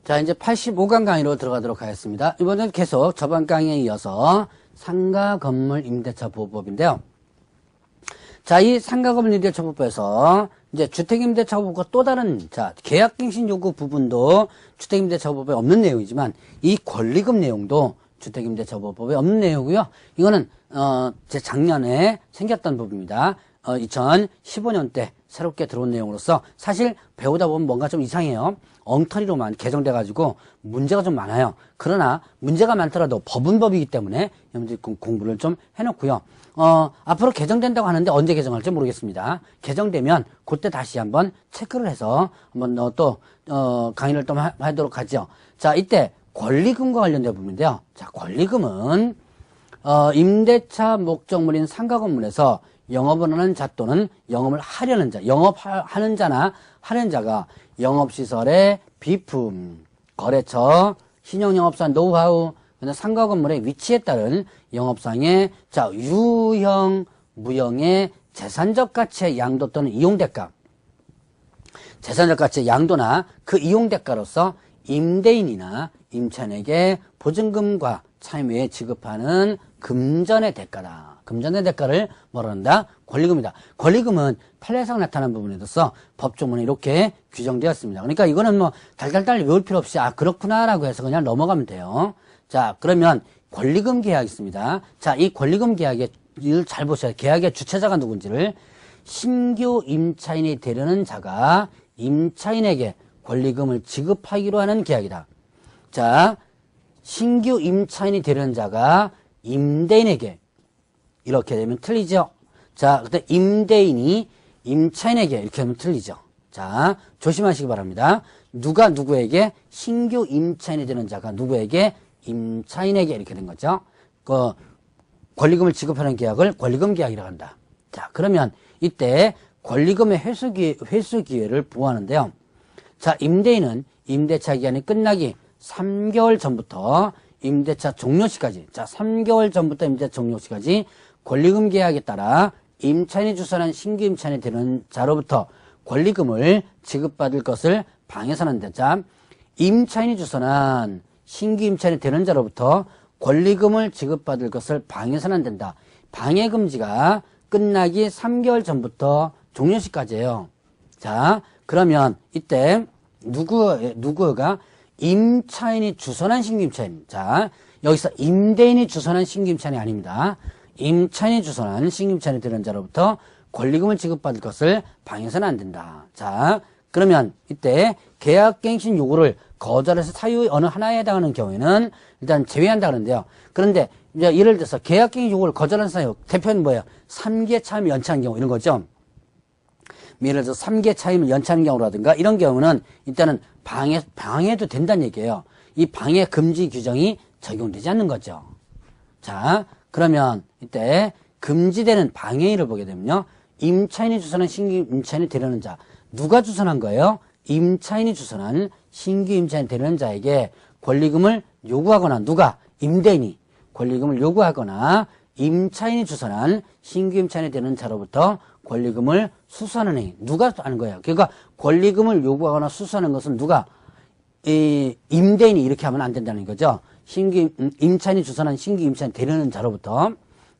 자, 이제 85강 강의로 들어가도록 하겠습니다. 이번엔 계속 저번 강의에 이어서 상가 건물 임대차 보호법인데요. 자, 이 상가 건물 임대차 보호법에서 이제 주택임대차 보호법과 또 다른, 자, 계약갱신 요구 부분도 주택임대차 보호법에 없는 내용이지만 이 권리금 내용도 주택임대차 보호법에 없는 내용이고요. 이거는, 제 작년에 생겼던 부분입니다. 2015년 때 새롭게 들어온 내용으로서 사실 배우다 보면 뭔가 좀 이상해요. 엉터리로만 개정돼가지고 문제가 좀 많아요. 그러나 문제가 많더라도 법은 법이기 때문에 여러분들이 공부를 좀 해놓고요. 앞으로 개정된다고 하는데 언제 개정할지 모르겠습니다. 개정되면 그때 다시 한번 체크를 해서 한번 또 강의를 또 하도록 하죠. 자, 이때 권리금과 관련된 부분인데요. 자, 권리금은 임대차 목적물인 상가 건물에서 영업을 하는 자 또는 영업을 하려는 자, 영업하는 자나 하는 자가 영업시설의 비품, 거래처, 신용영업사 노하우, 상가 건물의 위치에 따른 영업상의 자 유형, 무형의 재산적 가치의 양도 또는 이용대가, 재산적 가치의 양도나 그 이용대가로서 임대인이나 임차인에게 보증금과 차임 외에 지급하는 금전의 대가다. 금전의 대가를 뭐라 한다? 권리금이다. 권리금은 판례상 나타난 부분에 있어서 법조문에 이렇게 규정되었습니다. 그러니까 이거는 뭐 달달달 외울 필요 없이 그렇구나라고 해서 그냥 넘어가면 돼요. 자, 그러면 권리금 계약이 있습니다. 자, 이 권리금 계약을 잘 보셔야 돼요. 계약의 주체자가 누군지를. 신규 임차인이 되려는 자가 임차인에게 권리금을 지급하기로 하는 계약이다. 자, 신규 임차인이 되려는 자가 임대인에게, 이렇게 되면 틀리죠. 자, 그때 임대인이 임차인에게 이렇게 하면 틀리죠. 자, 조심하시기 바랍니다. 누가 누구에게, 신규 임차인이 되는 자가 누구에게, 임차인에게 이렇게 된 거죠. 그 권리금을 지급하는 계약을 권리금 계약이라고 한다. 자, 그러면 이때 권리금의 회수 기회를 부호하는데요. 자, 임대인은 임대차 기간이 끝나기 3개월 전부터 임대차 종료시까지, 자, 3개월 전부터 임대차 종료시까지 권리금 계약에 따라 임차인이 주선한 신규 임차인이 되는 자로부터 권리금을 지급받을 것을 방해서는 안 된다. 임차인이 주선한 신규 임차인이 되는 자로부터 권리금을 지급받을 것을 방해서는 안 된다. 방해 금지가 끝나기 3개월 전부터 종료시까지예요. 자, 그러면 이때 누구가 임차인이 주선한 신규 임차인. 자, 여기서 임대인이 주선한 신규 임차인이 아닙니다. 임차인이 주선한 신규 임차인이 되는 자로부터 권리금을 지급받을 것을 방해서는 안 된다. 자, 그러면 이때 계약갱신 요구를 거절해서 사유의 어느 하나에 해당하는 경우에는 일단 제외한다 그러는데요. 그런데 이제 예를 들어서 계약갱신 요구를 거절한 사유, 대표는 뭐예요? 3개 차임을 연체한 경우 이런 거죠. 예를 들어서 3개 차임을 연체하는 경우라든가 이런 경우는 일단은 방해도 된다는 얘기예요. 이 방해 금지 규정이 적용되지 않는 거죠. 자, 그러면 이때 금지되는 방해일을 보게 되면요. 임차인이 주선한 신규 임차인이 되려는 자. 누가 주선한 거예요? 임차인이 주선한 신규 임차인이 되려는 자에게 권리금을 요구하거나 누가? 임대인이 권리금을 요구하거나 임차인이 주선한 신규 임차인이 되는 자로부터 권리금을 수수하는 행위. 누가 하는 거예요? 그러니까 권리금을 요구하거나 수수하는 것은 누가? 임대인이 이렇게 하면 안 된다는 거죠. 임차인이 주선한 신규 임차인 되려는 자로부터.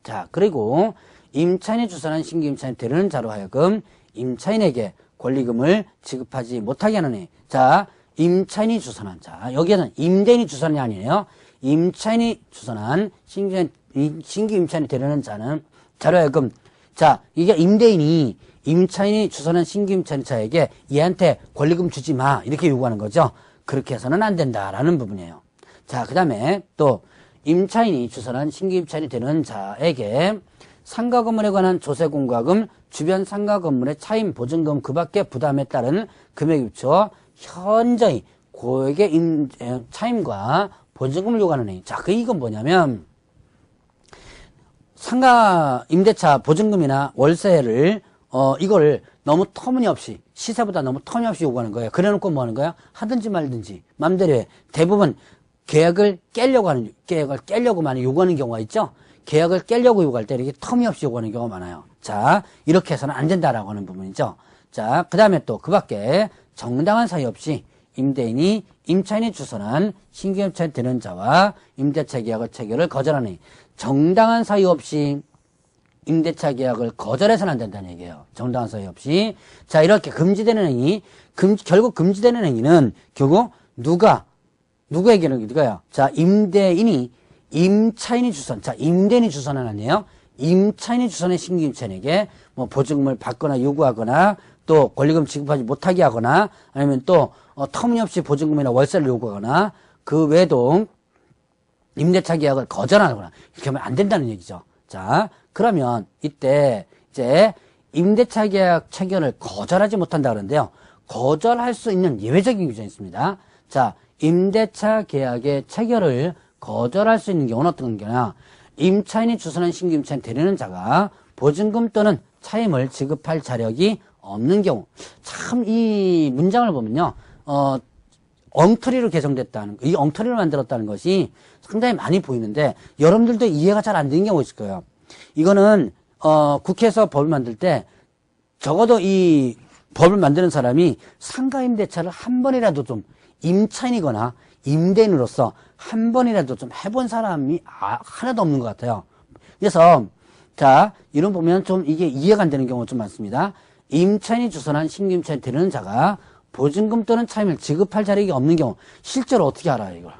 자, 그리고 임차인이 주선한 신규 임차인 되려는 자로 하여금 임차인에게 권리금을 지급하지 못하게 하는 해. 자, 임차인이 주선한 자. 여기에는 임대인이 주선이 아니에요. 임차인이 주선한 신규 임차인이 되려는 자는 자로 하여금, 자, 이게 임차인이 주선한 신규 임차인 자에게 얘한테 권리금 주지 마. 이렇게 요구하는 거죠. 그렇게 해서는 안 된다라는 부분이에요. 자, 그 다음에 또 임차인이 주선한 신규 임차인이 되는 자에게 상가 건물에 관한 조세 공과금, 주변 상가 건물의 차임 보증금 그 밖의 부담에 따른 금액에 비추어 현저히 고액의 차임과 보증금을 요구하는 행위. 자, 이건 뭐냐면 상가 임대차 보증금이나 월세를 이거를 너무 터무니없이, 시세보다 너무 터무니없이 요구하는 거예요. 그래놓고 뭐 하는 거야? 하든지 말든지 맘대로 해. 대부분 계약을 깨려고만 요구하는 경우가 있죠. 계약을 깨려고 요구할 때 이렇게 터무니없이 요구하는 경우가 많아요. 자, 이렇게 해서는 안 된다라고 하는 부분이죠. 자, 그 다음에 또 그 밖에 정당한 사유 없이 임대인이 임차인이 주선한 신규 임차인 되는 자와 임대차 계약의 체결을 거절하니 정당한 사유 없이 임대차 계약을 거절해서는 안 된다는 얘기예요. 정당한 사유 없이. 자, 이렇게 금지되는 행위, 결국 금지되는 행위는 결국 누구에게는 누가요? 자, 임대인이 임차인이 주선, 자, 임대인이 주선은 아니에요. 임차인이 주선한 신규 임차인에게 뭐 보증금을 받거나 요구하거나 또 권리금 지급하지 못하게 하거나 아니면 또 터무니없이 보증금이나 월세를 요구하거나 그 외에도 임대차 계약을 거절하거나 이렇게 하면 안 된다는 얘기죠. 자, 그러면 이때 이제 임대차 계약 체결을 거절하지 못한다 그러는데요. 거절할 수 있는 예외적인 규정이 있습니다. 자, 임대차 계약의 체결을 거절할 수 있는 경우는 어떤 거냐? 임차인이 주선한 신규 임차인 되려는 자가 보증금 또는 차임을 지급할 자력이 없는 경우. 참 이 문장을 보면요. 엉터리로 개정됐다는 이 엉터리로 만들었다는 것이 상당히 많이 보이는데 여러분들도 이해가 잘 안 되는 경우가 있을 거예요. 이거는 국회에서 법을 만들 때 적어도 이 법을 만드는 사람이 상가임대차를 한 번이라도 좀 임차인이거나 임대인으로서 한 번이라도 좀 해본 사람이 하나도 없는 것 같아요. 그래서 자, 이런 보면 좀 이게 이해가 안 되는 경우가 좀 많습니다. 임차인이 주선한 신규 임차인 되는 자가 보증금 또는 차임을 지급할 자력이 없는 경우 실제로 어떻게 알아요, 이걸?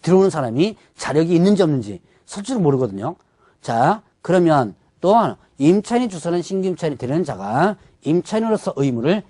들어오는 사람이 자력이 있는지 없는지 실제로 모르거든요. 자, 그러면 또 하나, 임차인이 주선한 신규 임차인이 되는 자가 임차인으로서 의무를